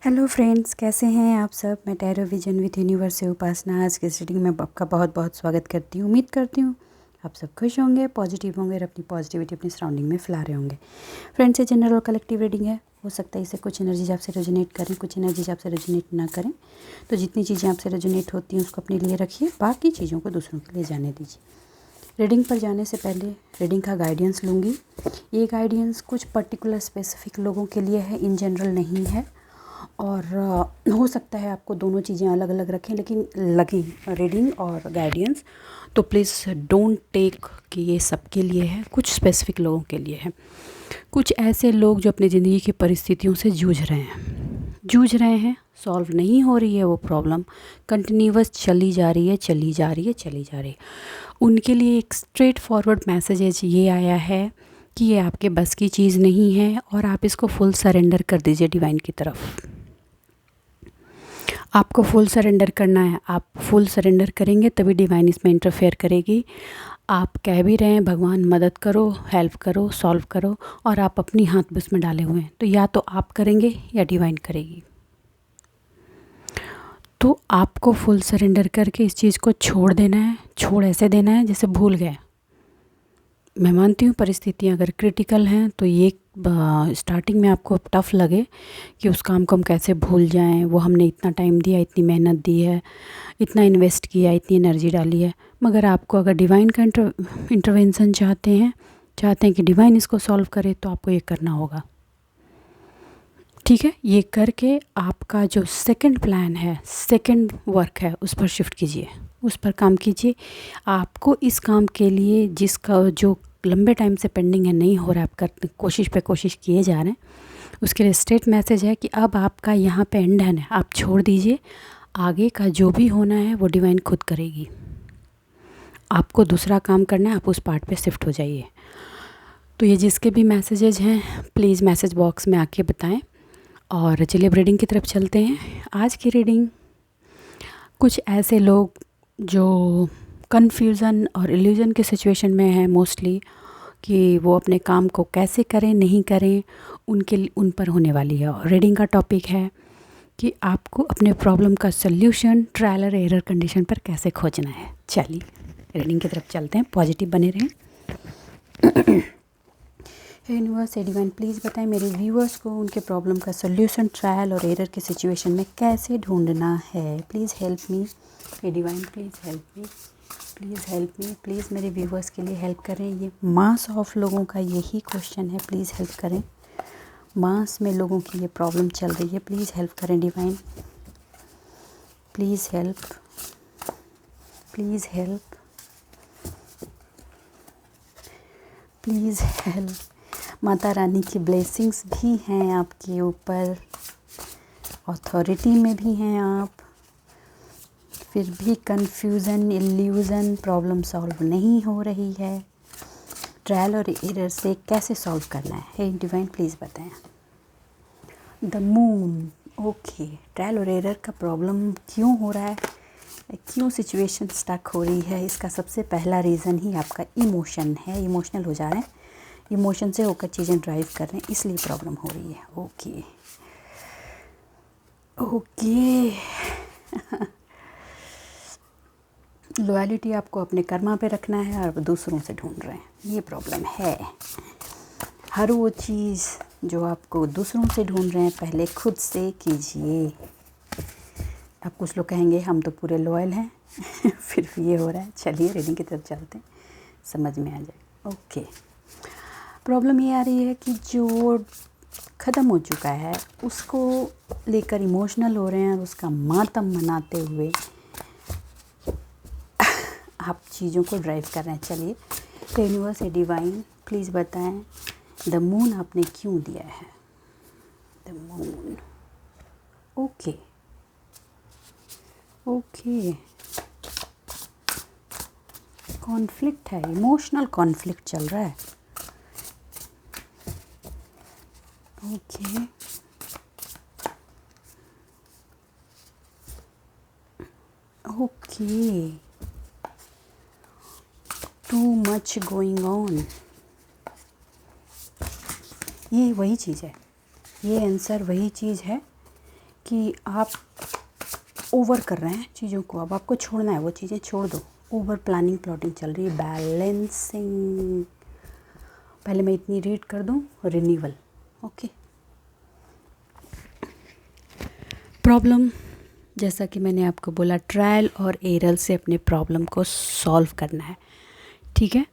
Hello friends, कैसे हैं आप सब। मैं टैरो विजन विद यूनिवर्स से उपासना आज की रीडिंग में आपका बहुत बहुत स्वागत करती हूँ। उम्मीद करती हूँ आप सब खुश होंगे, पॉजिटिव होंगे और अपनी पॉजिटिविटी अपनी सराउंडिंग में फैला रहे होंगे। फ्रेंड्स, ये जनरल और कलेक्टिव रीडिंग है। हो सकता है इसे कुछ एनर्जीज आपसे रेजोनेट करें, कुछ एनर्जीज आपसे रेजोनेट ना करें। तो जितनी चीज़ें आपसे रेजोनेट होती हैं उसको अपने लिए रखिए, बाकी चीज़ों को दूसरों के लिए जाने दीजिए। रीडिंग पर जाने से पहले रीडिंग का गाइडेंस लूँगी। ये गाइडेंस कुछ पर्टिकुलर स्पेसिफिक लोगों के लिए है, इन जनरल नहीं है। और हो सकता है आपको दोनों चीज़ें अलग अलग रखें, लेकिन लगी रीडिंग और गाइडेंस तो प्लीज़ डोंट टेक कि ये सबके लिए है, कुछ स्पेसिफिक लोगों के लिए है। कुछ ऐसे लोग जो अपनी ज़िंदगी की परिस्थितियों से जूझ रहे हैं, सॉल्व नहीं हो रही है वो प्रॉब्लम, कंटिन्यूअस चली जा रही है। उनके लिए एक स्ट्रेट फॉरवर्ड मैसेज ये आया है कि ये आपके बस की चीज़ नहीं है और आप इसको फुल सरेंडर कर दीजिए डिवाइन की तरफ। आपको फुल सरेंडर करना है, आप फुल सरेंडर करेंगे तभी डिवाइन इसमें इंटरफेयर करेगी। आप कह भी रहे हैं भगवान मदद करो, हेल्प करो, सॉल्व करो, और आप अपनी हाथ बस में डाले हुए हैं, तो या तो आप करेंगे या डिवाइन करेगी। तो आपको फुल सरेंडर करके इस चीज़ को छोड़ देना है। छोड़ ऐसे देना है जैसे भूल गए। मैं मानती हूँ परिस्थितियाँ अगर क्रिटिकल हैं तो ये स्टार्टिंग में आपको टफ़ लगे कि उस काम को हम कैसे भूल जाएं, वो हमने इतना टाइम दिया, इतनी मेहनत दी है, इतना इन्वेस्ट किया, इतनी एनर्जी डाली है। मगर आपको अगर डिवाइन का इंटरवेंशन चाहते हैं कि डिवाइन इसको सॉल्व करे, तो आपको ये करना होगा। ठीक है, ये करके आपका जो सेकंड प्लान है, सेकंड वर्क है, उस पर शिफ्ट कीजिए, उस पर काम कीजिए। आपको इस काम के लिए जिसका जो लंबे टाइम से पेंडिंग है, नहीं हो रहा, आप कर कोशिश किए जा रहे हैं, उसके लिए स्ट्रेट मैसेज है कि अब आपका यहाँ पे एंड है, आप छोड़ दीजिए। आगे का जो भी होना है वो डिवाइन खुद करेगी। आपको दूसरा काम करना है, आप उस पार्ट पे शिफ्ट हो जाइए। तो ये जिसके भी मैसेजेज हैं प्लीज़ मैसेज बॉक्स में आके बताएं। और चलिए अब रीडिंग की तरफ चलते हैं। आज की रीडिंग कुछ ऐसे लोग जो कन्फ्यूज़न और इल्यूज़न के सिचुएशन में हैं मोस्टली, कि वो अपने काम को कैसे करें नहीं करें, उन पर होने वाली है। और रीडिंग का टॉपिक है कि आपको अपने प्रॉब्लम का सल्यूशन ट्रायल और एरर कंडीशन पर कैसे खोजना है। चलिए रीडिंग की तरफ चलते हैं, पॉजिटिव बने रहें। यूनिवर्स डिवाइन प्लीज़ बताएं मेरे व्यूअर्स को उनके प्रॉब्लम का सल्यूशन ट्रायल और एरर के सिचुएशन में कैसे ढूंढना है। Please help me divine, please help me, please मेरे व्यूअर्स के लिए हेल्प करें। ये मास ऑफ लोगों का यही क्वेश्चन है, प्लीज़ हेल्प करें। मास में लोगों की ये प्रॉब्लम चल रही है, प्लीज़ हेल्प करें divine, please help, please help, please help. Mata Rani की ब्लेसिंग्स भी हैं आपके ऊपर, अथॉरिटी में भी हैं आप, फिर भी कन्फ्यूज़न, इल्यूज़न, प्रॉब्लम सॉल्व नहीं हो रही है। ट्रायल और एरर से कैसे सॉल्व करना है, हे डिवाइन प्लीज़ बताएं। The moon, okay. ट्रायल और एरर का प्रॉब्लम क्यों हो रहा है, क्यों सिचुएशन स्टक हो रही है, इसका सबसे पहला रीज़न ही आपका इमोशन है। इमोशनल हो जा रहे हैं, इमोशन से होकर चीज़ें ड्राइव कर रहे हैं, इसलिए प्रॉब्लम हो रही है। ओके। लॉयल्टी आपको अपने कर्मा पे रखना है और दूसरों से ढूंढ रहे हैं, ये प्रॉब्लम है। हर वो चीज़ जो आपको दूसरों से ढूंढ रहे हैं पहले खुद से कीजिए। अब कुछ लोग कहेंगे हम तो पूरे लॉयल हैं फिर भी ये हो रहा है। चलिए रीडिंग की तरफ चलते हैं, समझ में आ जाएगा। ओके, प्रॉब्लम ये आ रही है कि जो ख़त्म हो चुका है उसको लेकर इमोशनल हो रहे हैं, उसका मातम मनाते हुए आप चीज़ों को ड्राइव कर रहे हैं। चलिए यूनिवर्स डिवाइन प्लीज़ बताएं द मून आपने क्यों दिया है। द मून, ओके, कॉन्फ्लिक्ट है, इमोशनल कॉन्फ्लिक्ट चल रहा है। Okay, too much going on, ये वही चीज़ है, ये आंसर वही चीज़ है कि आप ओवर कर रहे हैं चीज़ों को, अब आपको छोड़ना है, वो चीज़ें छोड़ दो। ओवर प्लानिंग प्लॉटिंग चल रही है, बैलेंसिंग। पहले मैं इतनी रीड कर दूं, रिन्यूअल। ओके, प्रॉब्लम, जैसा कि मैंने आपको बोला, ट्रायल और एरर से अपने प्रॉब्लम को सॉल्व करना है। ठीक है,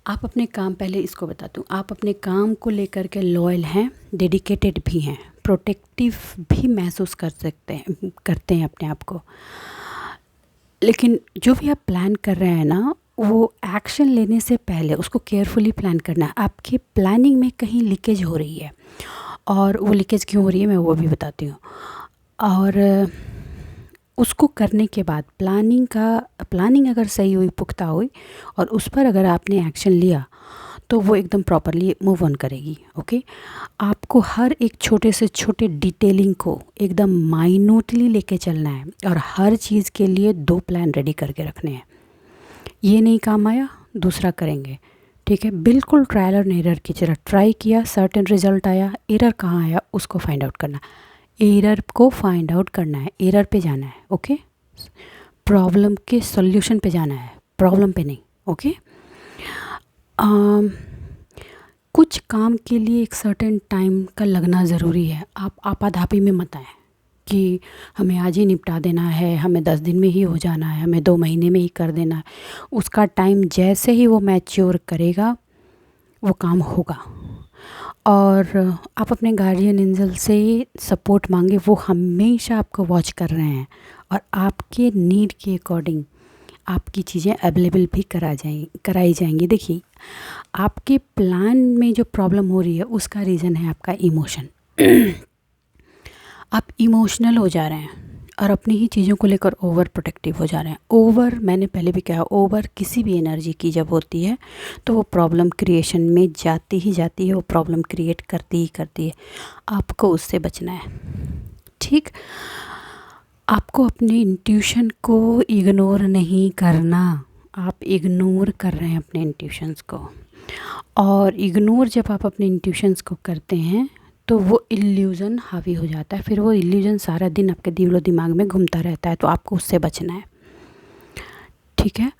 आप अपने काम, पहले इसको बताती हूँ, आप अपने काम को लेकर के लॉयल हैं, डेडिकेटेड भी हैं, प्रोटेक्टिव भी महसूस करते हैं अपने आप को। लेकिन जो भी आप प्लान कर रहे हैं ना, वो एक्शन लेने से पहले उसको केयरफुली प्लान करना है। आपकी प्लानिंग में कहीं लीकेज हो रही है, और वो लीकेज क्यों हो रही है मैं वो भी बताती हूँ। और उसको करने के बाद प्लानिंग अगर सही हुई, पुख्ता हुई, और उस पर अगर आपने एक्शन लिया तो वो एकदम प्रॉपरली मूव ऑन करेगी। ओके, आपको हर एक छोटे से छोटे डिटेलिंग को एकदम माइन्यूटली लेके चलना है, और हर चीज़ के लिए 2 प्लान रेडी करके रखने हैं। ये नहीं काम आया, दूसरा करेंगे। ठीक है, बिल्कुल ट्रायल और एरर की तरह ट्राई किया, सर्टेन रिजल्ट आया, एरर कहाँ आया उसको फाइंड आउट करना, एरर को फाइंड आउट करना है, एरर पे जाना है। ओके, प्रॉब्लम के सॉल्यूशन पे जाना है, प्रॉब्लम पे नहीं। ओके, कुछ काम के लिए एक सर्टेन टाइम का लगना ज़रूरी है। आप आपाधापी में मत आएँ कि हमें आज ही निपटा देना है, हमें 10 दिन में ही हो जाना है, हमें 2 महीने में ही कर देना है। उसका टाइम जैसे ही वो मैच्योर करेगा वो काम होगा। और आप अपने गार्डियन एंजल से सपोर्ट मांगे, वो हमेशा आपको वॉच कर रहे हैं, और आपके नीड के अकॉर्डिंग आपकी चीज़ें अवेलेबल भी कराई जाएंगी। देखिए, आपके प्लान में जो प्रॉब्लम हो रही है उसका रीज़न है आपका इमोशन। आप इमोशनल हो जा रहे हैं और अपनी ही चीज़ों को लेकर ओवर प्रोटेक्टिव हो जा रहे हैं। ओवर, मैंने पहले भी कहा, ओवर किसी भी एनर्जी की जब होती है तो वो प्रॉब्लम क्रिएशन में जाती है, वो प्रॉब्लम क्रिएट करती है। आपको उससे बचना है। ठीक, आपको अपनी इंट्यूशन को इग्नोर नहीं करना। आप इग्नोर कर रहे हैं अपने इंट्यूशंस को, और इग्नोर जब आप अपने इंट्यूशंस को करते हैं तो वो इल्यूज़न हावी हो जाता है, फिर वो इल्यूज़न सारा दिन आपके दिलो दिमाग में घूमता रहता है, तो आपको उससे बचना है। ठीक है,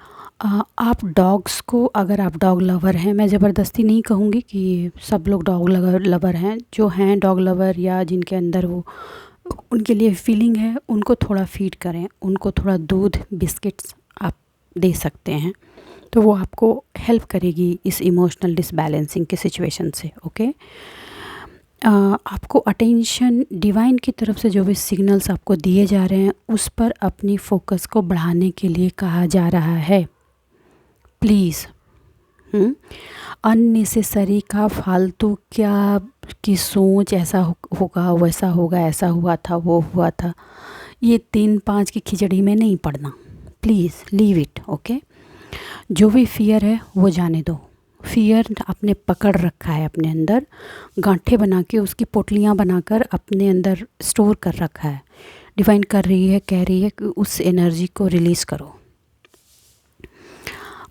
आप डॉग्स को, अगर आप डॉग लवर हैं, मैं ज़बरदस्ती नहीं कहूँगी कि सब लोग डॉग लवर हैं, जो हैं डॉग लवर या जिनके अंदर वो उनके लिए फीलिंग है, उनको थोड़ा फीड करें, उनको थोड़ा दूध, बिस्किट्स आप दे सकते हैं, तो वो आपको हेल्प करेगी इस इमोशनल डिसबैलेंसिंग के सिचुएशन से। ओके, आपको अटेंशन, डिवाइन की तरफ से जो भी सिग्नल्स आपको दिए जा रहे हैं उस पर अपनी फोकस को बढ़ाने के लिए कहा जा रहा है। प्लीज़, अननेसेसरी का, फालतू क्या की सोच, ऐसा होगा, वैसा होगा, ऐसा हुआ था, वो हुआ था, ये 3-5 की खिचड़ी में नहीं पड़ना। Please leave it. ओके, जो भी फियर है वो जाने दो। फियर आपने पकड़ रखा है अपने अंदर, गांठें बना के, उसकी पोटलियाँ बनाकर अपने अंदर स्टोर कर रखा है। डिवाइन कर रही है, कह रही है कि उस एनर्जी को रिलीज़ करो,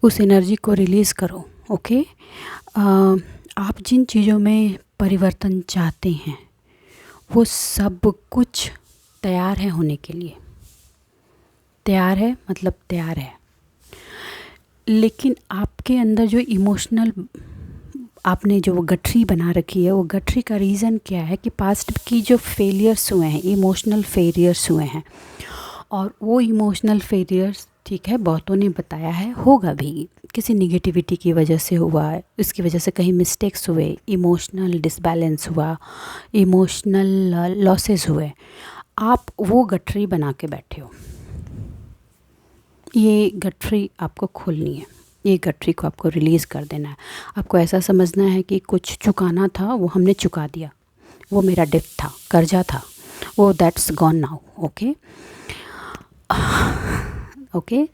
उस एनर्जी को रिलीज़ करो। ओके, आप जिन चीज़ों में परिवर्तन चाहते हैं वो सब कुछ तैयार है होने के लिए। तैयार है मतलब तैयार है, लेकिन आपके अंदर जो इमोशनल आपने जो वो गठरी बना रखी है, वो गठरी का रीज़न क्या है कि पास्ट की जो फेलियर्स हुए हैं, इमोशनल फेलियर्स हुए हैं, और वो इमोशनल फेलियर्स, ठीक है, बहुतों ने बताया है, होगा भी, किसी निगेटिविटी की वजह से हुआ है, इसकी वजह से कहीं मिस्टेक्स हुए, इमोशनल डिसबैलेंस हुआ, इमोशनल लॉसेस हुए। आप वो गठरी बना के बैठे हो, ये गठरी आपको खोलनी है, ये गठरी को आपको रिलीज़ कर देना है। आपको ऐसा समझना है कि कुछ चुकाना था, वो हमने चुका दिया, वो मेरा डेट था, कर्जा था, वो that's gone now. Okay, okay,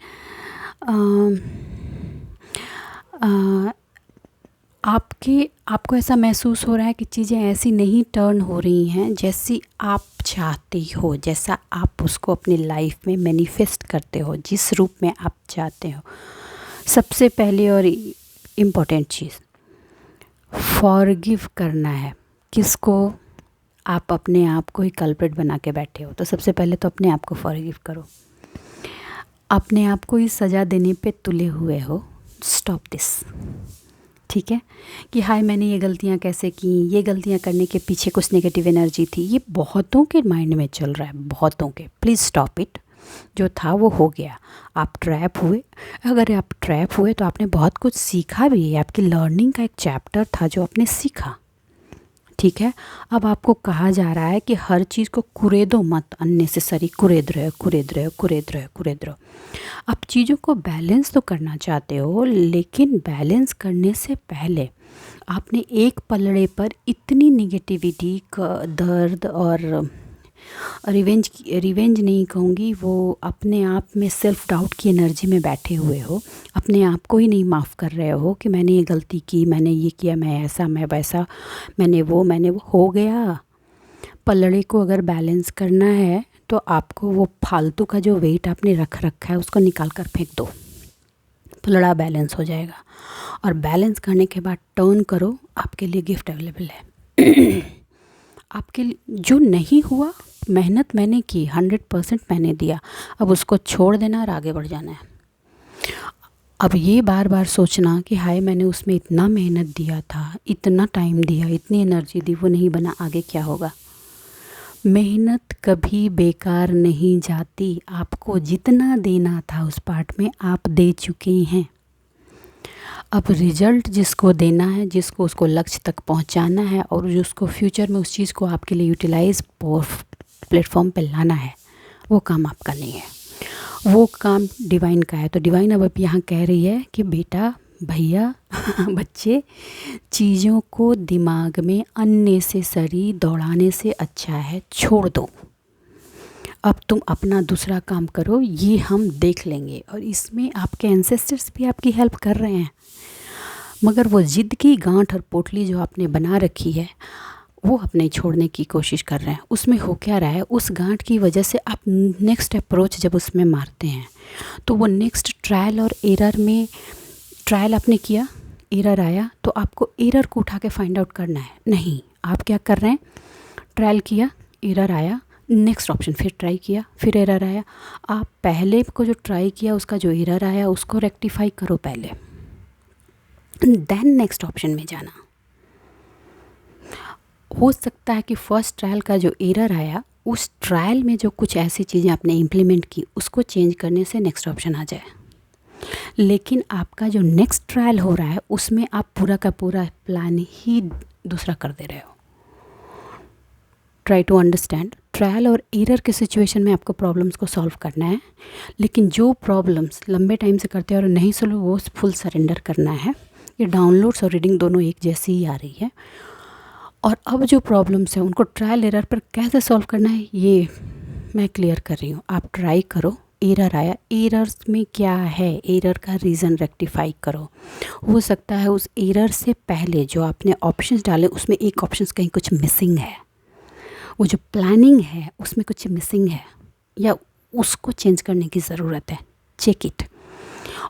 आपको ऐसा महसूस हो रहा है कि चीज़ें ऐसी नहीं टर्न हो रही हैं जैसी आप चाहते हो, जैसा आप उसको अपनी लाइफ में मैनिफेस्ट करते हो, जिस रूप में आप चाहते हो। सबसे पहले और इम्पोर्टेंट चीज़, फॉरगिव करना है। किसको? आप अपने आप को ही कल्प्रिट बना के बैठे हो। तो सबसे पहले तो अपने आप को फॉरगिव करो। अपने आप को ही सज़ा देने पे तुले हुए हो, स्टॉप दिस। ठीक है कि हाय मैंने ये गलतियाँ कैसे की, ये गलतियाँ करने के पीछे कुछ नेगेटिव एनर्जी थी, ये बहुतों के माइंड में चल रहा है, बहुतों के। Please stop it. जो था वो हो गया, आप ट्रैप हुए। अगर आप ट्रैप हुए तो आपने बहुत कुछ सीखा भी है, आपकी लर्निंग का एक चैप्टर था जो आपने सीखा। ठीक है, अब आपको कहा जा रहा है कि हर चीज़ को कुरेदो मत, अननेसेसरी कुरेद रहे हो। आप चीज़ों को बैलेंस तो करना चाहते हो, लेकिन बैलेंस करने से पहले आपने एक पलड़े पर इतनी निगेटिविटी का दर्द और रिवेंज नहीं कहूँगी, वो अपने आप में सेल्फ डाउट की एनर्जी में बैठे हुए हो। अपने आप को ही नहीं माफ़ कर रहे हो कि मैंने ये गलती की, मैंने ये किया, मैं ऐसा, मैं वैसा, मैंने वो हो गया। पलड़े को अगर बैलेंस करना है तो आपको वो फालतू का जो वेट आपने रख रखा है उसको निकाल कर फेंक दो, पलड़ा बैलेंस हो जाएगा। और बैलेंस करने के बाद टर्न करो, आपके लिए गिफ्ट अवेलेबल है। आपके लिए जो नहीं हुआ, मेहनत मैंने की, 100% मैंने दिया, अब उसको छोड़ देना और आगे बढ़ जाना है। अब ये बार बार सोचना कि हाय मैंने उसमें इतना मेहनत दिया था, इतना टाइम दिया, इतनी एनर्जी दी, वो नहीं बना, आगे क्या होगा। मेहनत कभी बेकार नहीं जाती। आपको जितना देना था उस पार्ट में आप दे चुके हैं। अब रिजल्ट जिसको देना है, जिसको उसको लक्ष्य तक पहुंचाना है और जिसको फ्यूचर में उस चीज़ को आपके लिए यूटिलाइज प्लेटफॉर्म पे लाना है, वो काम आपका नहीं है, वो काम डिवाइन का है। तो डिवाइन अब यहाँ कह रही है कि बेटा, भैया, बच्चे, चीज़ों को दिमाग में अननेसेसरी दौड़ाने से अच्छा है छोड़ दो। अब तुम अपना दूसरा काम करो, ये हम देख लेंगे। और इसमें आपके एंसेस्टर्स भी आपकी हेल्प कर रहे हैं, मगर वो जिद की गांठ और पोटली जो आपने बना रखी है वो अपने छोड़ने की कोशिश कर रहे हैं। उसमें हो क्या रहा है, उस गांठ की वजह से आप नेक्स्ट अप्रोच जब उसमें मारते हैं तो वो नेक्स्ट ट्रायल और एरर में, ट्रायल आपने किया, एरर आया, तो आपको एरर को उठा के फाइंड आउट करना है। नहीं, आप क्या कर रहे हैं, ट्रायल किया, एरर आया, नेक्स्ट ऑप्शन फिर ट्राई किया, फिर एरर आया। आप पहले को जो ट्राई किया उसका जो एरर आया उसको रेक्टिफाई करो पहले, देन नेक्स्ट ऑप्शन में जाना। हो सकता है कि फर्स्ट ट्रायल का जो एरर आया, उस ट्रायल में जो कुछ ऐसी चीज़ें आपने इम्प्लीमेंट की उसको चेंज करने से नेक्स्ट ऑप्शन आ जाए। लेकिन आपका जो नेक्स्ट ट्रायल हो रहा है उसमें आप पूरा का पूरा प्लान ही दूसरा कर दे रहे हो। ट्राई टू अंडरस्टैंड, ट्रायल और एरर के सिचुएशन में आपको प्रॉब्लम्स को सॉल्व करना है, लेकिन जो प्रॉब्लम्स लंबे टाइम से करते हैं और नहीं सॉल्व, वो फुल सरेंडर करना है। ये डाउनलोड्स और रीडिंग दोनों एक जैसी ही आ रही है। और अब जो प्रॉब्लम्स हैं उनको ट्रायल एरर पर कैसे सॉल्व करना है ये मैं क्लियर कर रही हूँ। आप ट्राई करो, एरर आया, एरर्स में क्या है, एरर का रीज़न रेक्टिफाई करो। हो सकता है उस एरर से पहले जो आपने ऑप्शंस डाले उसमें एक ऑप्शंस कहीं कुछ मिसिंग है, वो जो प्लानिंग है उसमें कुछ मिसिंग है या उसको चेंज करने की ज़रूरत है। Check it.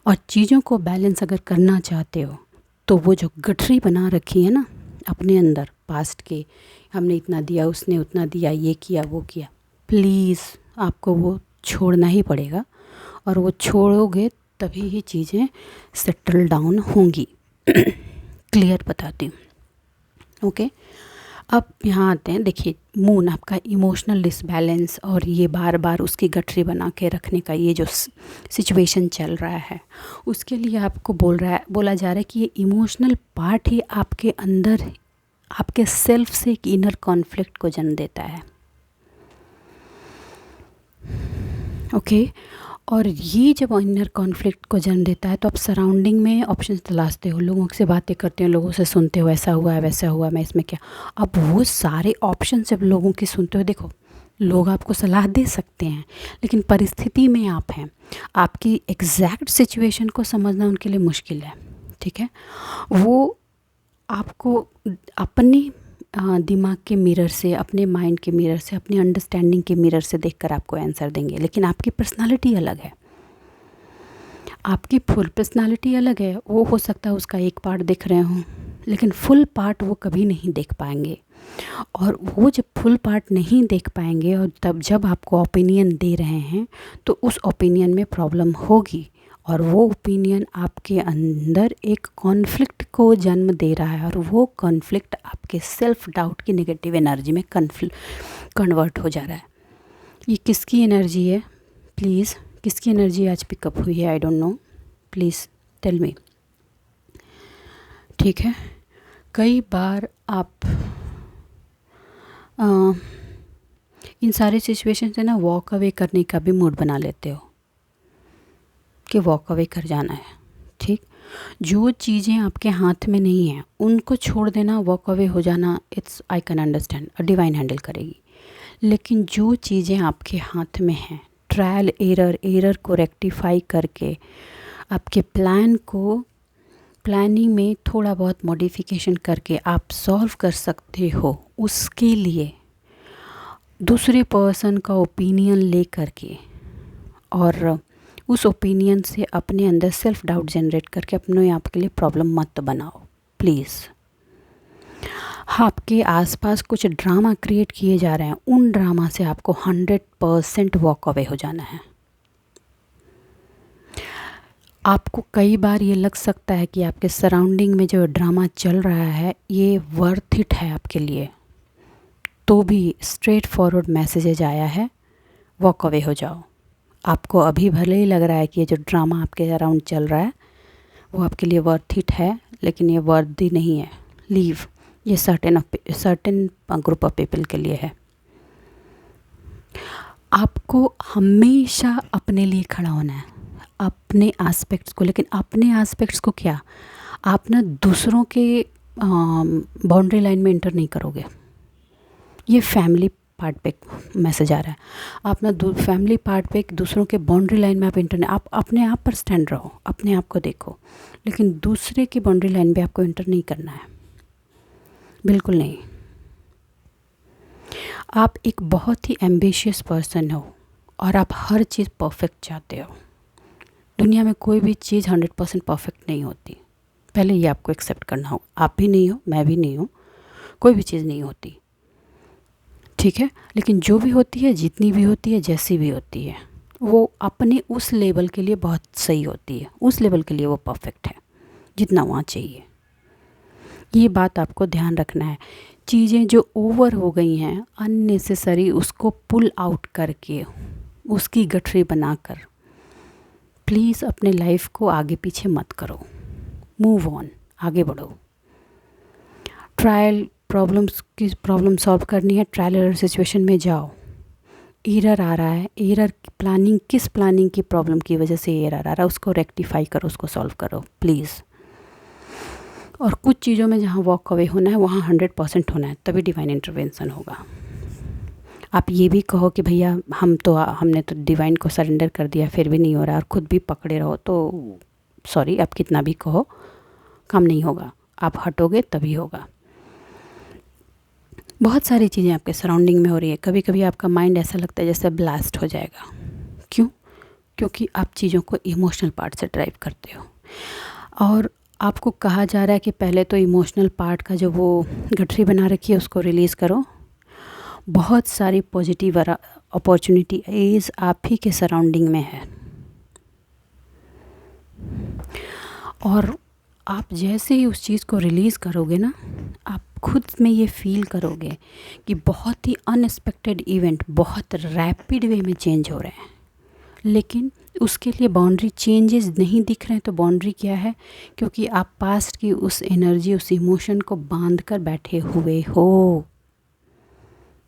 और चीज़ों को बैलेंस अगर करना चाहते हो तो वो जो गठरी बना रखी है ना अपने अंदर पास्ट के, हमने इतना दिया, उसने उतना दिया, ये किया, वो किया, प्लीज़ आपको वो छोड़ना ही पड़ेगा। और वो छोड़ोगे तभी ही चीज़ें सेटल डाउन होंगी। क्लियर बताती हूँ। ओके, अब यहाँ आते हैं। देखिए, मून आपका इमोशनल डिसबैलेंस और ये बार बार उसकी गठरी बना के रखने का ये जो सिचुएशन चल रहा है, उसके लिए आपको बोला जा रहा है कि ये इमोशनल पार्ट ही आपके अंदर आपके सेल्फ से एक इनर कॉन्फ्लिक्ट को जन्म देता है। ओके, और ये जब इनर कॉन्फ्लिक्ट को जन्म देता है तो आप सराउंडिंग में ऑप्शंस तलाशते हो, लोगों से बातें करते हो, लोगों से सुनते हो, ऐसा हुआ है, वैसा हुआ, मैं इसमें क्या। अब वो सारे ऑप्शन जब लोगों की सुनते हो, देखो लोग आपको सलाह दे सकते हैं, लेकिन परिस्थिति में आप हैं, आपकी एग्जैक्ट सिचुएशन को समझना उनके लिए मुश्किल है। ठीक है, वो आपको अपनी दिमाग के मिरर से, अपने माइंड के मिरर से, अपनी अंडरस्टैंडिंग के मिरर से देखकर आपको आंसर देंगे, लेकिन आपकी पर्सनालिटी अलग है, आपकी फुल पर्सनालिटी अलग है। वो हो सकता है उसका एक पार्ट दिख रहे हों, लेकिन फुल पार्ट वो कभी नहीं देख पाएंगे। और वो जब फुल पार्ट नहीं देख पाएंगे और तब जब आपको ओपिनियन दे रहे हैं तो उस ओपिनियन में प्रॉब्लम होगी, और वो ओपिनियन आपके अंदर एक कॉन्फ्लिक्ट को जन्म दे रहा है, और वो कॉन्फ्लिक्ट आपके सेल्फ डाउट की नेगेटिव एनर्जी में कन्वर्ट हो जा रहा है। ये किसकी एनर्जी है प्लीज़, किसकी एनर्जी आज पिकअप हुई है? I don't know, please tell me. ठीक है, कई बार आप इन सारी सिचुएशन से ना वॉक अवे करने का भी मूड बना लेते हो कि वॉक अवे कर जाना है। ठीक, जो चीज़ें आपके हाथ में नहीं हैं उनको छोड़ देना, वॉक अवे हो जाना, it's I can understand, divine handle करेगी। लेकिन जो चीज़ें आपके हाथ में हैं, ट्रायल एरर को रेक्टिफाई करके आपके प्लानिंग में थोड़ा बहुत मॉडिफिकेशन करके आप सॉल्व कर सकते हो, उसके लिए दूसरे पर्सन का ओपिनियन ले करके और उस ओपिनियन से अपने अंदर सेल्फ डाउट जनरेट करके अपने आप के लिए प्रॉब्लम मत बनाओ प्लीज़। आपके आसपास कुछ ड्रामा क्रिएट किए जा रहे हैं, उन ड्रामा से आपको 100% वॉक अवे हो जाना है। आपको कई बार ये लग सकता है कि आपके सराउंडिंग में जो ड्रामा चल रहा है ये वर्थ इट है आपके लिए, तो भी स्ट्रेट फॉरवर्ड मैसेजेज आया है, वॉक अवे हो जाओ। आपको अभी भले ही लग रहा है कि ये जो ड्रामा आपके अराउंड चल रहा है वो आपके लिए वर्थ इट है, लेकिन ये वर्दी नहीं है, लीव। ये सर्टेन ग्रुप ऑफ पीपल के लिए है। आपको हमेशा अपने लिए खड़ा होना है, अपने एस्पेक्ट्स को, लेकिन अपने एस्पेक्ट्स को क्या, आप ना दूसरों के बाउंड्री लाइन में एंटर नहीं करोगे। ये फैमिली पार्ट पे मैसेज आ रहा है, आप ना फैमिली पार्ट पे दूसरों के बाउंड्री लाइन में आप एंटर नहीं, आप अपने आप पर स्टैंड रहो, अपने आप को देखो, लेकिन दूसरे की बाउंड्री लाइन पे आपको एंटर नहीं करना है, बिल्कुल नहीं। आप एक बहुत ही एम्बिशियस पर्सन हो और आप हर चीज़ परफेक्ट चाहते हो। दुनिया में कोई भी चीज़ 100% परफेक्ट नहीं होती, पहले ये आपको एक्सेप्ट करना हो। आप भी नहीं हो, मैं भी नहीं हूँ, कोई भी चीज़ नहीं होती, ठीक है। लेकिन जो भी होती है, जितनी भी होती है, जैसी भी होती है, वो अपने उस लेवल के लिए बहुत सही होती है, उस लेवल के लिए वो परफेक्ट है जितना वहाँ चाहिए। ये बात आपको ध्यान रखना है। चीज़ें जो ओवर हो गई हैं अननेसेसरी, उसको पुल आउट करके उसकी गठरी बनाकर प्लीज़ अपने लाइफ को आगे पीछे मत करो, मूव ऑन, आगे बढ़ो। प्रॉब्लम सॉल्व करनी है, ट्रायल एरर सिचुएशन में जाओ। एरर आ रहा है, एरर किस प्लानिंग की प्रॉब्लम की वजह से एरर आ रहा है, उसको रेक्टिफाई करो, उसको सॉल्व करो प्लीज़। और कुछ चीज़ों में जहाँ वॉक अवे होना है वहाँ 100% होना है, तभी डिवाइन इंटरवेंशन होगा। आप ये भी कहो कि भैया हमने तो डिवाइन को सरेंडर कर दिया फिर भी नहीं हो रहा, और ख़ुद भी पकड़े रहो, तो सॉरी, आप कितना भी कहो काम नहीं होगा, आप हटोगे तभी होगा। बहुत सारी चीज़ें आपके सराउंडिंग में हो रही है, कभी कभी आपका माइंड ऐसा लगता है जैसे ब्लास्ट हो जाएगा। क्यों? क्योंकि आप चीज़ों को इमोशनल पार्ट से ड्राइव करते हो, और आपको कहा जा रहा है कि पहले तो इमोशनल पार्ट का जो वो गठरी बना रखी है उसको रिलीज़ करो। बहुत सारी पॉजिटिव अपॉर्चुनिटीज आप ही के सराउंडिंग में है, और आप जैसे ही उस चीज़ को रिलीज़ करोगे ना, आप खुद में ये फील करोगे कि बहुत ही अनएक्सपेक्टेड इवेंट बहुत रैपिड वे में चेंज हो रहे हैं। लेकिन उसके लिए बाउंड्री चेंजेस नहीं दिख रहे हैं, तो बाउंड्री क्या है? क्योंकि आप पास्ट की उस एनर्जी, उस इमोशन को बांध कर बैठे हुए हो,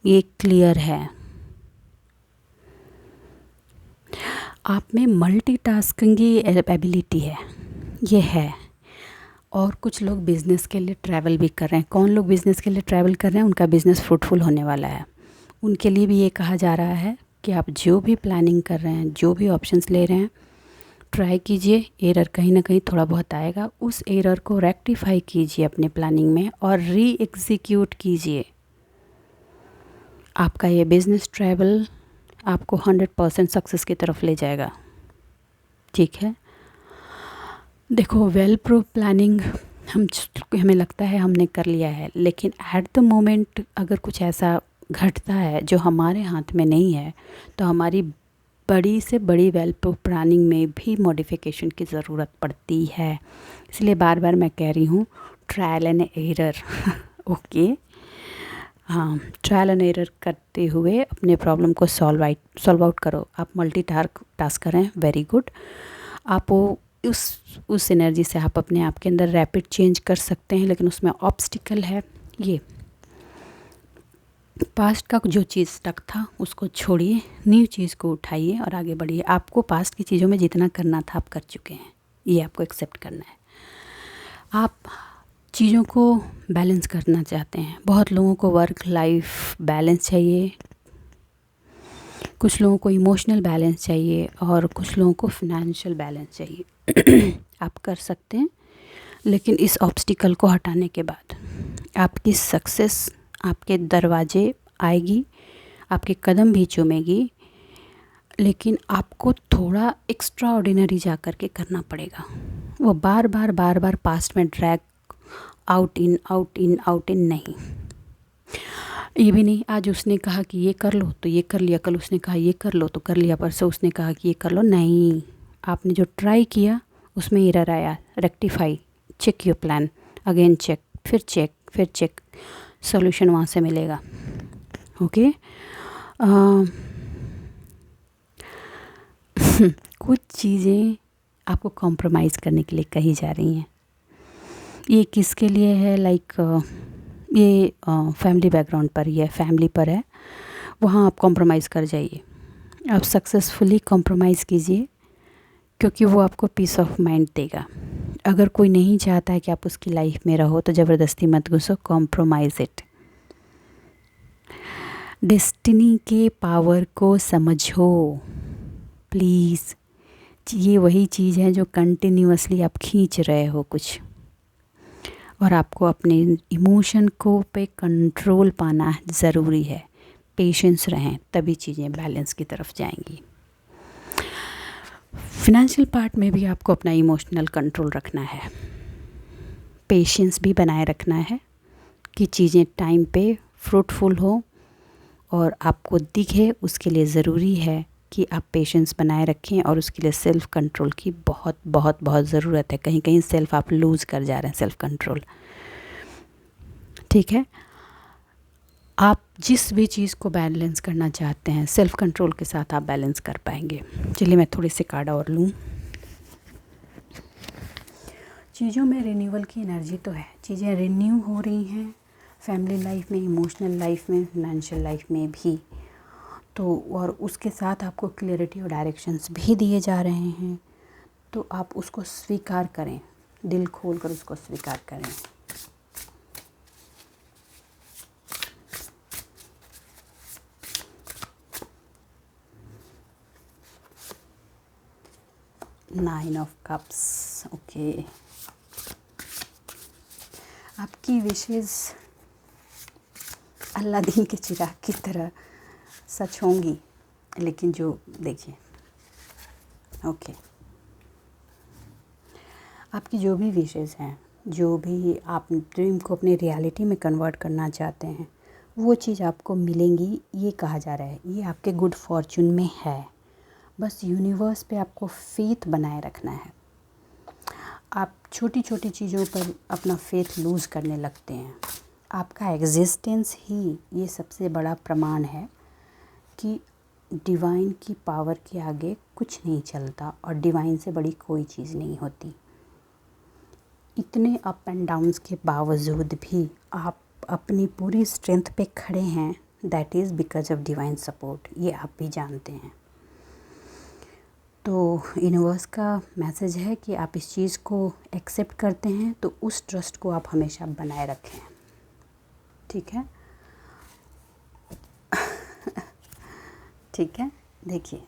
ये क्लियर है। आप में मल्टीटास्किंग की एबिलिटी है, ये है। और कुछ लोग बिज़नेस के लिए ट्रैवल भी कर रहे हैं। कौन लोग बिज़नेस के लिए ट्रैवल कर रहे हैं? उनका बिज़नेस फ्रूटफुल होने वाला है। उनके लिए भी ये कहा जा रहा है कि आप जो भी प्लानिंग कर रहे हैं, जो भी ऑप्शंस ले रहे हैं, ट्राई कीजिए। एरर कहीं ना कहीं थोड़ा बहुत आएगा, उस एरर को रेक्टिफाई कीजिए अपने प्लानिंग में और री एग्जीक्यूट कीजिए। आपका ये बिज़नेस ट्रैवल आपको 100% सक्सेस की तरफ ले जाएगा, ठीक है। देखो, वेल प्रूफ प्लानिंग हमें लगता है हमने कर लिया है, लेकिन एट द मोमेंट अगर कुछ ऐसा घटता है जो हमारे हाथ में नहीं है, तो हमारी बड़ी से बड़ी वेल प्लानिंग में भी मॉडिफिकेशन की ज़रूरत पड़ती है। इसलिए बार बार मैं कह रही हूँ, ट्रायल एंड एरर। ओके, हाँ, ट्रायल एंड एरर करते हुए अपने प्रॉब्लम को सॉल्व आउट करो। आप मल्टी टास्क करें, वेरी गुड। आप वो उस एनर्जी से आप अपने आप के अंदर रैपिड चेंज कर सकते हैं, लेकिन उसमें ऑब्स्टिकल है। ये पास्ट का जो चीज़ स्टक था उसको छोड़िए, न्यू चीज़ को उठाइए और आगे बढ़िए। आपको पास्ट की चीज़ों में जितना करना था आप कर चुके हैं, ये आपको एक्सेप्ट करना है। आप चीज़ों को बैलेंस करना चाहते हैं। बहुत लोगों को वर्क लाइफ बैलेंस चाहिए, कुछ लोगों को इमोशनल बैलेंस चाहिए और कुछ लोगों को फिनेंशियल बैलेंस चाहिए। आप कर सकते हैं, लेकिन इस ऑब्स्टिकल को हटाने के बाद आपकी सक्सेस आपके दरवाजे आएगी, आपके कदम भी चूमेगी, लेकिन आपको थोड़ा एक्स्ट्रा ऑर्डिनरी जा कर के करना पड़ेगा। वो बार बार पास्ट में ड्रैग आउट इन नहीं। ये भी नहीं, आज उसने कहा कि ये कर लो तो ये कर लिया, कल उसने कहा ये कर लो तो कर लिया, परसों उसने कहा कि ये कर लो। नहीं, आपने जो ट्राई किया उसमें एरर आया, rectify, check your plan, again check, फिर चेक, सॉल्यूशन वहाँ से मिलेगा। ओके। कुछ चीज़ें आपको कॉम्प्रोमाइज़ करने के लिए कही जा रही हैं। ये किसके लिए है? लाइक ये फैमिली बैकग्राउंड पर, ये फैमिली पर है, वहाँ आप कॉम्प्रोमाइज़ कर जाइए। आप सक्सेसफुली कॉम्प्रोमाइज़ कीजिए, क्योंकि वो आपको पीस ऑफ माइंड देगा। अगर कोई नहीं चाहता है कि आप उसकी लाइफ में रहो तो ज़बरदस्ती मत घुसो, कॉम्प्रोमाइज़ इट। डेस्टिनी के पावर को समझो प्लीज़। ये वही चीज़ है जो कंटिन्यूअसली आप खींच रहे हो कुछ, और आपको अपने इमोशन को पे कंट्रोल पाना ज़रूरी है। पेशेंस रहें, तभी चीज़ें बैलेंस की तरफ जाएंगी। फिनेंशियल पार्ट में भी आपको अपना इमोशनल कंट्रोल रखना है, पेशेंस भी बनाए रखना है कि चीज़ें टाइम पे फ्रूटफुल हो और आपको दिखे। उसके लिए ज़रूरी है कि आप पेशेंस बनाए रखें, और उसके लिए सेल्फ़ कंट्रोल की बहुत बहुत बहुत ज़रूरत है। कहीं कहीं सेल्फ़ आप लूज़ कर जा रहे हैं, सेल्फ़ कंट्रोल। ठीक है, आप जिस भी चीज़ को बैलेंस करना चाहते हैं, सेल्फ़ कंट्रोल के साथ आप बैलेंस कर पाएंगे। चलिए मैं थोड़ी सी कार्ड और लूँ। चीज़ों में रिन्यूअल की एनर्जी तो है, चीज़ें रिन्यू हो रही हैं फैमिली लाइफ में, इमोशनल लाइफ में, फिनेंशियल लाइफ में भी। तो और उसके साथ आपको क्लैरिटी और डायरेक्शंस भी दिए जा रहे हैं, तो आप उसको स्वीकार करें, दिल खोल कर उसको स्वीकार करें। Nine of cups. ओके, आपकी विशेज़ अलादीन के चिराग की तरह सच होंगी, लेकिन जो देखिए, ओके, आपकी जो भी विशेज़ हैं, जो भी आप ड्रीम को अपनी रियलिटी में कन्वर्ट करना चाहते हैं, वो चीज़ आपको मिलेंगी। ये कहा जा रहा है, ये आपके गुड फॉर्चून में है। बस यूनिवर्स पे आपको फेथ बनाए रखना है। आप छोटी छोटी चीज़ों पर अपना फेथ लूज़ करने लगते हैं। आपका एग्जिस्टेंस ही ये सबसे बड़ा प्रमाण है कि डिवाइन की पावर के आगे कुछ नहीं चलता, और डिवाइन से बड़ी कोई चीज़ नहीं होती। इतने अप एंड डाउन्स के बावजूद भी आप अपनी पूरी स्ट्रेंथ पे खड़े हैं, that is because of divine support. ये आप भी जानते हैं। तो यूनिवर्स का मैसेज है कि आप इस चीज़ को एक्सेप्ट करते हैं, तो उस ट्रस्ट को आप हमेशा बनाए रखें। ठीक है। ठीक है, देखिए,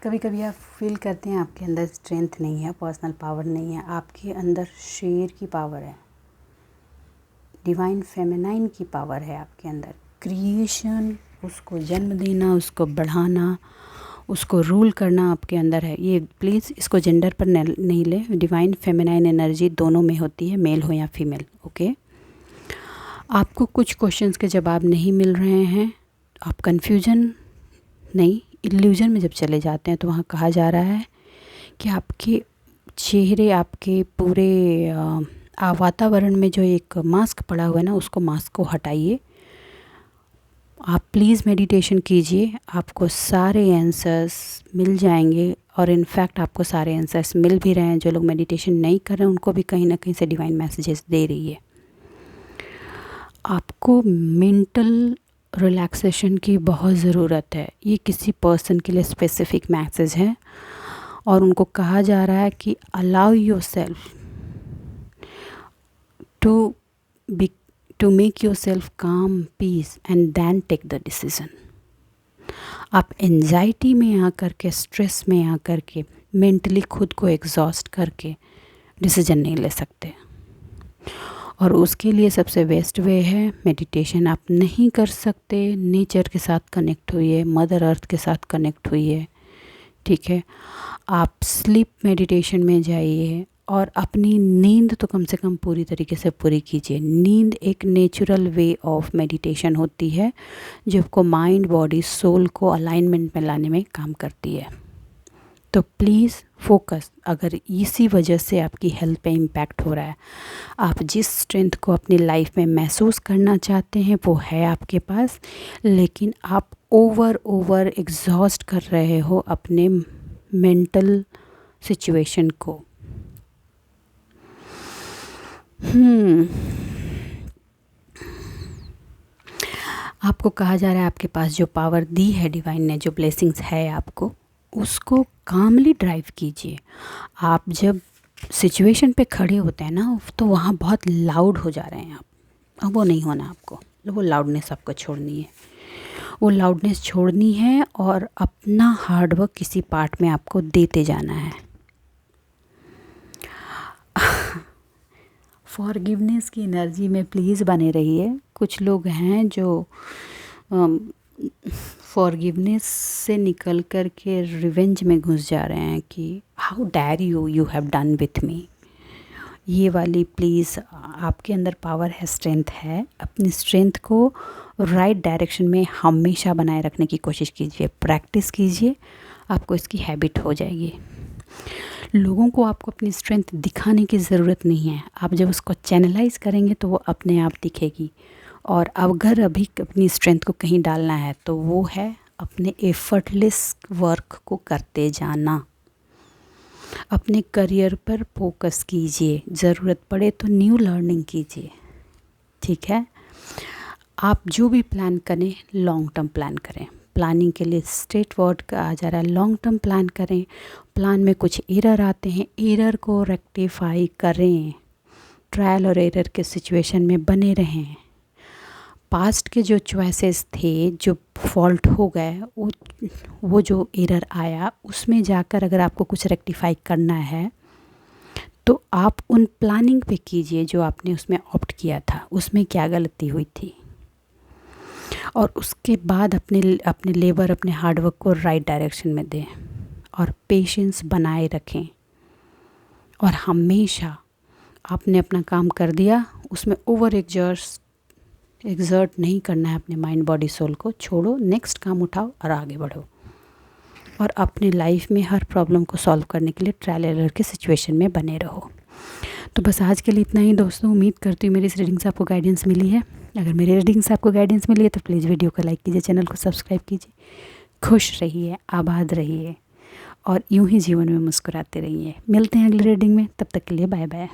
कभी कभी आप फील करते हैं आपके अंदर स्ट्रेंथ नहीं है, पर्सनल पावर नहीं है। आपके अंदर शेर की पावर है, डिवाइन फेमिनाइन की पावर है आपके अंदर। क्रिएशन, उसको जन्म देना, उसको बढ़ाना, उसको रूल करना आपके अंदर है। ये प्लीज़ इसको जेंडर पर नहीं ले, डिवाइन फेमिनाइन एनर्जी दोनों में होती है, मेल हो या फीमेल। ओके, आपको कुछ क्वेश्चंस के जवाब नहीं मिल रहे हैं, आप कन्फ्यूजन नहीं, इल्यूजन में जब चले जाते हैं तो वहाँ कहा जा रहा है कि आपके चेहरे, आपके पूरे वातावरण में जो एक मास्क पड़ा हुआ है ना, उसको मास्क को हटाइए। आप प्लीज़ मेडिटेशन कीजिए, आपको सारे आंसर्स मिल जाएंगे। और इनफैक्ट आपको सारे आंसर्स मिल भी रहे हैं। जो लोग मेडिटेशन नहीं कर रहे हैं उनको भी कहीं ना कहीं से डिवाइन मैसेजेस दे रही है। आपको मेंटल रिलैक्सेशन की बहुत ज़रूरत है। ये किसी पर्सन के लिए स्पेसिफिक मैसेज है और उनको कहा जा रहा है कि allow yourself to make yourself calm, peace and then take the decision. आप एंजाइटी में आकर के, स्ट्रेस में आकर के, मेंटली खुद को एग्जॉस्ट करके डिसीजन नहीं ले सकते। और उसके लिए सबसे बेस्ट वे है मेडिटेशन। आप नहीं कर सकते, नेचर के साथ कनेक्ट हुइए, मदर अर्थ के साथ कनेक्ट हुइए, ठीक है। आप स्लीप मेडिटेशन में जाइए और अपनी नींद तो कम से कम पूरी तरीके से पूरी कीजिए। नींद एक नेचुरल वे ऑफ मेडिटेशन होती है जो आपको माइंड, बॉडी, सोल को अलाइनमेंट में लाने में काम करती है। तो प्लीज़ फोकस, अगर इसी वजह से आपकी हेल्थ पे इम्पैक्ट हो रहा है, आप जिस स्ट्रेंथ को अपनी लाइफ में महसूस करना चाहते हैं वो है आपके पास, लेकिन आप ओवर एग्जॉस्ट कर रहे हो अपने मेंटल सिचुएशन को। आपको कहा जा रहा है आपके पास जो पावर दी है डिवाइन ने, जो ब्लेसिंग्स है आपको, उसको कामली ड्राइव कीजिए। आप जब सिचुएशन पे खड़े होते हैं ना तो वहाँ बहुत लाउड हो जा रहे हैं आप, अब वो नहीं होना आपको। वो लाउडनेस आपको छोड़नी है, वो लाउडनेस छोड़नी है और अपना हार्डवर्क किसी पार्ट में आपको देते जाना है। फॉरगिवनेस की एनर्जी में प्लीज़ बने रहिए। कुछ लोग हैं जो फॉरगिवनेस से निकल कर के रिवेंज में घुस जा रहे हैं कि how dare you have done with me. ये वाली प्लीज़, आपके अंदर पावर है, स्ट्रेंथ है, अपनी स्ट्रेंथ को राइट डायरेक्शन में हमेशा बनाए रखने की कोशिश कीजिए, प्रैक्टिस कीजिए, आपको इसकी हैबिट हो जाएगी। लोगों को आपको अपनी स्ट्रेंथ दिखाने की ज़रूरत नहीं है, आप जब उसको चैनलाइज करेंगे तो वो अपने आप दिखेगी। और अगर अभी अपनी स्ट्रेंथ को कहीं डालना है तो वो है अपने एफर्टलेस वर्क को करते जाना। अपने करियर पर फोकस कीजिए, ज़रूरत पड़े तो न्यू लर्निंग कीजिए, ठीक है। आप जो भी प्लान करें लॉन्ग टर्म प्लान करें। प्लानिंग के लिए स्ट्रेट वर्ड कहा जा रहा है, लॉन्ग टर्म प्लान करें। प्लान में कुछ एरर आते हैं, एरर को रेक्टिफाई करें, ट्रायल और एरर के सिचुएशन में बने रहें। पास्ट के जो चॉइसेस थे, जो फॉल्ट हो गए, वो जो एरर आया, उसमें जाकर अगर आपको कुछ रेक्टिफाई करना है तो आप उन प्लानिंग पे कीजिए जो आपने उसमें ऑप्ट किया था, उसमें क्या गलती हुई थी, और उसके बाद अपने लेबर, अपने हार्डवर्क को राइट डायरेक्शन में दें और पेशेंस बनाए रखें। और हमेशा आपने अपना काम कर दिया, उसमें ओवर एग्जर्ट नहीं करना है अपने माइंड, बॉडी, सोल को। छोड़ो, नेक्स्ट काम उठाओ और आगे बढ़ो। और अपने लाइफ में हर प्रॉब्लम को सॉल्व करने के लिए ट्रायल एरर के सिचुएशन में बने रहो। तो बस आज के लिए इतना ही दोस्तों। उम्मीद करती हूँ मेरी इस रीडिंग से आपको गाइडेंस मिली है। अगर मेरी रीडिंग से आपको गाइडेंस मिली है तो प्लीज़ वीडियो को लाइक कीजिए, चैनल को सब्सक्राइब कीजिए। खुश रहिए, आबाद रहिए और यूं ही जीवन में मुस्कुराते रहिए। मिलते हैं अगली रीडिंग में, तब तक के लिए बाय बाय।